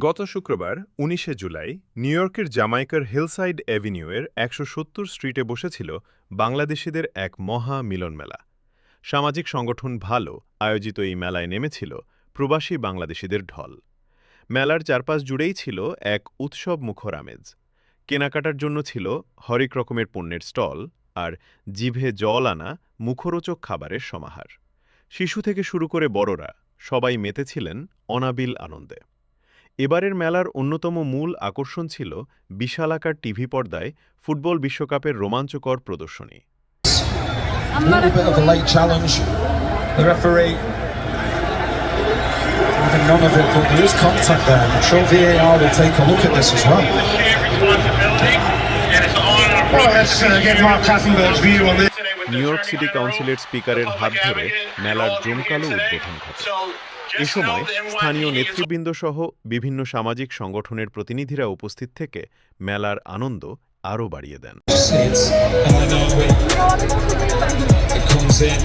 গত শুক্রবার ১৯শে জুলাই নিউ ইয়র্কের জামাইকার হিলসাইড অ্যাভিনিউয়ের ১৭০ স্ট্রিটে বসেছিল বাংলাদেশিদের এক মহা মিলনমেলা। সামাজিক সংগঠন ভালো আয়োজিত এই মেলায় নেমেছিল প্রবাসী বাংলাদেশিদের ঢল। মেলার চারপাশ জুড়েই ছিল এক উৎসব মুখর আমেজ। কেনাকাটার জন্য ছিল হরেক রকমের পণ্যের স্টল আর জিভে জল আনা মুখরোচক খাবারের সমাহার। শিশু থেকে শুরু করে বড়রা সবাই মেতেছিলেন অনাবিল আনন্দে। এবারের মেলার অন্যতম মূল আকর্ষণ ছিল বিশালাকার টিভি পর্দায় ফুটবল বিশ্বকাপের রোমাঞ্চকর প্রদর্শনী। A little bit of a late challenge. The referee having none of it, but there is contact there. I'm sure VAR will take a look at this as well. Well, let's get Mark Klassenberg's view on this. New York city কাউন্সিলের স্পিকারের হাত ধরে মেলার জমকালো উদ্বোধন ঘটে। এ সময় স্থানীয় নেতৃবৃন্দ সহ বিভিন্ন সামাজিক সংগঠনের প্রতিনিধিরা উপস্থিত থেকে মেলার আনন্দ আরও বাড়িয়ে দেন। It comes in.